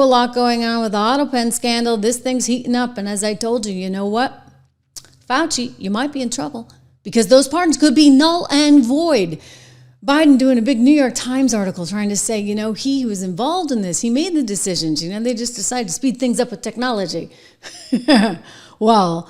A lot going on with the Autopen scandal. This thing's heating up. And as I told you, you know what? Fauci, you might be in trouble because those pardons could be null and void. Biden doing a big New York Times article trying to say, you know, he was involved in this. He made the decisions. You know, they just decided to speed things up with technology. Well,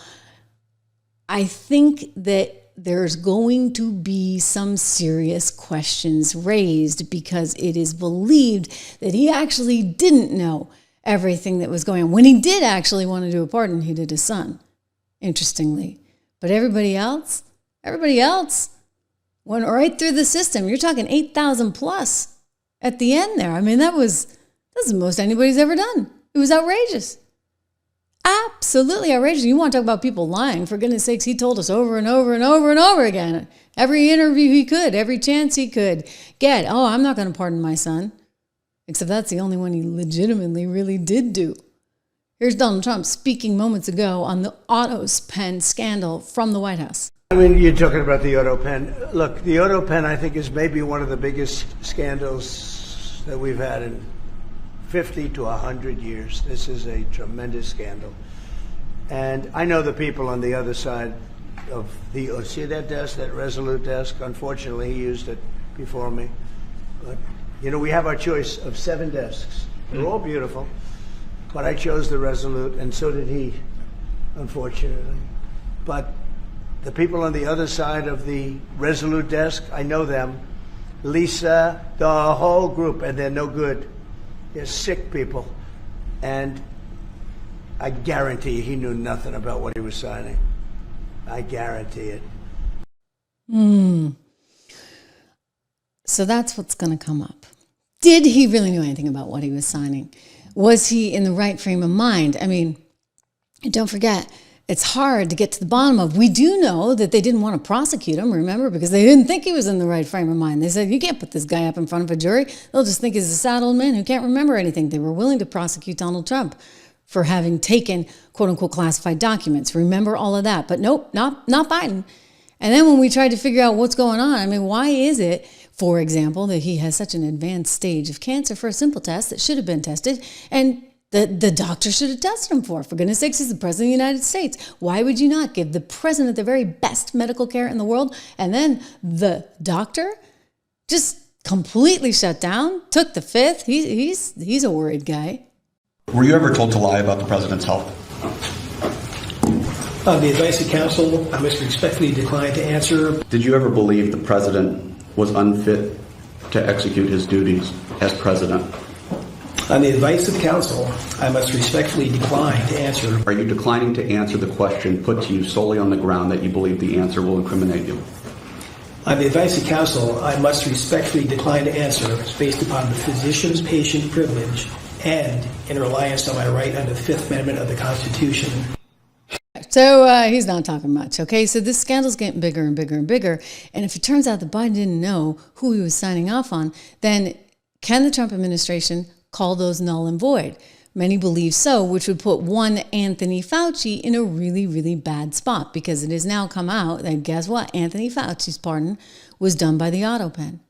I think that there's going to be some serious questions raised because it is believed that he actually didn't know everything that was going on. When he did actually want to do a pardon, he did his son, interestingly. But everybody else went right through the system. You're talking 8,000 plus at the end there. I mean, that's the most anybody's ever done. It was outrageous. Absolutely outrageous. You want to talk about people lying. For goodness sakes, he told us over and over and over and over again. Every interview he could, every chance he could get. Oh, I'm not going to pardon my son. Except that's the only one he legitimately really did do. Here's Donald Trump speaking moments ago on the Autopen scandal from the White House. I mean, you're talking about the Autopen. Look, the Autopen, I think, is maybe one of the biggest scandals that we've had in 50 to 100 years. This is a tremendous scandal. And I know the people on the other side of the, see that desk, that Resolute desk? Unfortunately, he used it before me. But, you know, we have our choice of 7 desks. They're all beautiful. But I chose the Resolute, and so did he, unfortunately. But the people on the other side of the Resolute desk, I know them. Lisa, the whole group, and they're no good. They're sick people. And I guarantee he knew nothing about what he was signing. I guarantee it. So that's what's going to come up. Did he really know anything about what he was signing? Was he in the right frame of mind? I mean, don't forget, it's hard to get to the bottom of. We do know that they didn't want to prosecute him, remember, because they didn't think he was in the right frame of mind. They said, you can't put this guy up in front of a jury. They'll just think he's a sad old man who can't remember anything. They were willing to prosecute Donald Trump for having taken, quote unquote, classified documents. Remember all of that. But nope, not Biden. And then when we tried to figure out what's going on, I mean, why is it, for example, that he has such an advanced stage of cancer for a simple test that should have been tested and the doctor should have tested him for goodness sakes, he's the president of the United States. Why would you not give the president the very best medical care in the world? And then the doctor just completely shut down, took the fifth. He's a worried guy. Were you ever told to lie about the president's health? On the advice of counsel, I must respectfully decline to answer. Did you ever believe the president was unfit to execute his duties as president? On the advice of counsel, I must respectfully decline to answer. Are you declining to answer the question put to you solely on the ground that you believe the answer will incriminate you? On the advice of counsel, I must respectfully decline to answer based upon the physician's patient privilege and in reliance on my right under the Fifth Amendment of the Constitution. So he's not talking much, okay? So this scandal's getting bigger and bigger and bigger. And if it turns out that Biden didn't know who he was signing off on, then can the Trump administration call those null and void? Many believe so, which would put one Anthony Fauci in a really, really bad spot because it has now come out that guess what? Anthony Fauci's pardon was done by the Autopen.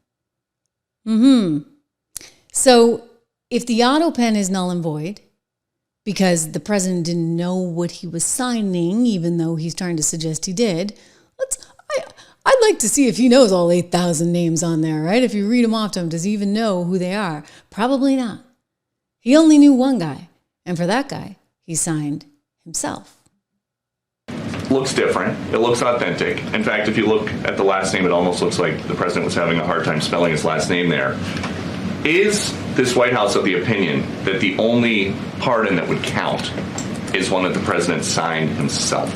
So if the Autopen is null and void because the president didn't know what he was signing, even though he's trying to suggest he did, I'd like to see if he knows all 8,000 names on there, right? If you read them off to him, does he even know who they are? Probably not. He only knew one guy, and for that guy, he signed himself. Looks different. It looks authentic. In fact, if you look at the last name, it almost looks like the president was having a hard time spelling his last name there. Is this White House of the opinion that the only pardon that would count is one that the president signed himself?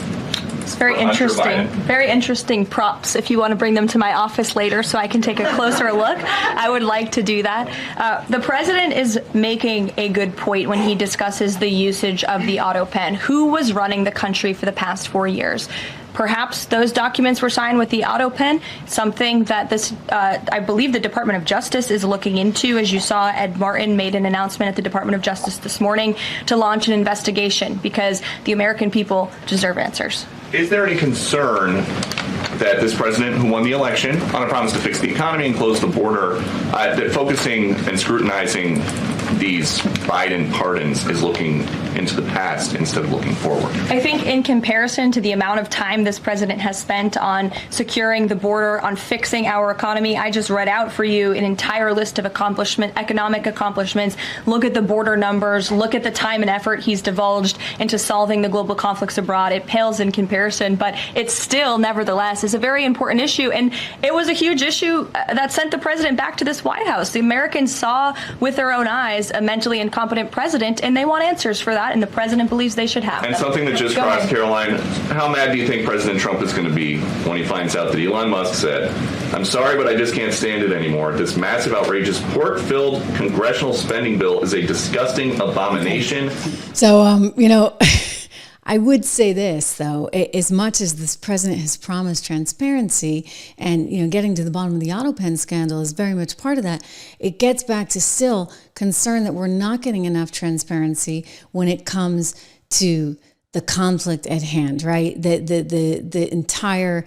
It's very interesting. Very interesting props. If you want to bring them to my office later so I can take a closer look, I would like to do that. The president is making a good point when he discusses the usage of the Autopen. Who was running the country for the past 4 years? Perhaps those documents were signed with the Autopen, something that this, I believe the Department of Justice is looking into. As you saw, Ed Martin made an announcement at the Department of Justice this morning to launch an investigation because the American people deserve answers. Is there any concern that this president, who won the election on a promise to fix the economy and close the border, that focusing and scrutinizing these Biden pardons is looking into the past instead of looking forward. I think in comparison to the amount of time this president has spent on securing the border, on fixing our economy, I just read out for you an entire list of economic accomplishments. Look at the border numbers, look at the time and effort he's divulged into solving the global conflicts abroad. It pales in comparison, but it still, nevertheless, is a very important issue. And it was a huge issue that sent the president back to this White House. The Americans saw with their own eyes a mentally incompetent president, and they want answers for that, and the president believes they should have And them. something that just crossed, Caroline, how mad do you think President Trump is going to be when he finds out that Elon Musk said, "I'm sorry, but I just can't stand it anymore. This massive, outrageous, pork-filled congressional spending bill is a disgusting abomination." So, I would say this, though, as much as this president has promised transparency and, getting to the bottom of the Autopen scandal is very much part of that, it gets back to still concern that we're not getting enough transparency when it comes to the conflict at hand, right? The entire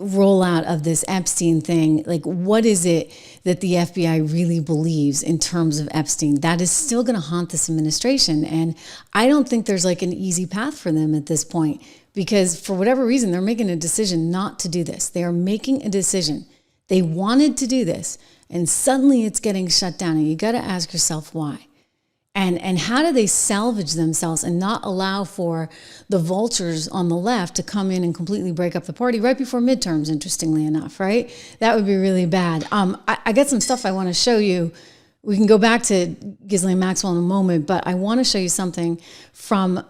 rollout of this Epstein thing, like what is it that the FBI really believes in terms of Epstein? That is still going to haunt this administration. And I don't think there's like an easy path for them at this point, because for whatever reason, they're making a decision not to do this. They are making a decision. They wanted to do this, and suddenly it's getting shut down. And you got to ask yourself why. And how do they salvage themselves and not allow for the vultures on the left to come in and completely break up the party right before midterms, interestingly enough, right? That would be really bad. I got some stuff I want to show you. We can go back to Ghislaine Maxwell in a moment, but I want to show you something from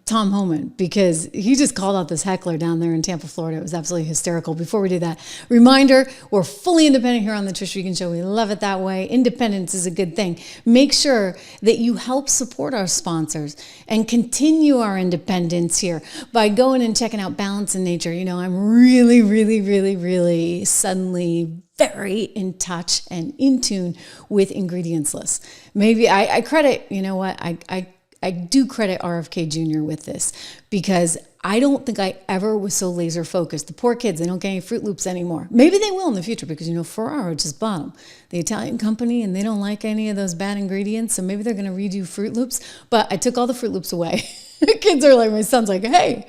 Tom Homan, because he just called out this heckler down there in Tampa, Florida. It was absolutely hysterical. Before we do that, reminder, we're fully independent here on the Trish Regan Show. We love it that way. Independence is a good thing. Make sure that you help support our sponsors and continue our independence here by going and checking out Balance in Nature. I'm really, really, really, really suddenly very in touch and in tune with ingredients lists. Maybe I credit, I do credit RFK Jr. with this, because I don't think I ever was so laser focused. The poor kids, they don't get any Fruit Loops anymore. Maybe they will in the future, because Ferraro just bought them, the Italian company, and they don't like any of those bad ingredients. So maybe they're going to redo Fruit Loops. But I took all the Fruit Loops away. The kids are like, my son's like, hey,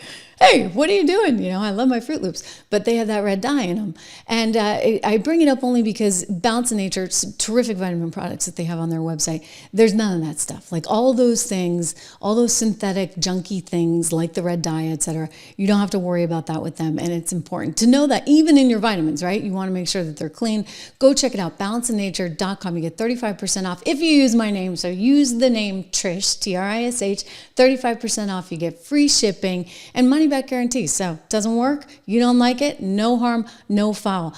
what are you doing? I love my Fruit Loops, but they have that red dye in them. And I bring it up only because Balance in Nature, terrific vitamin products that they have on their website, there's none of that stuff. Like all those things, all those synthetic junky things like the red dye, etc. You don't have to worry about that with them. And it's important to know that even in your vitamins, right? You want to make sure that they're clean. Go check it out, balanceinnature.com. You get 35% off if you use my name. So use the name Trish, Trish, 35% off. You get free shipping and money back guarantee. So doesn't work, you don't like it, no harm, no foul.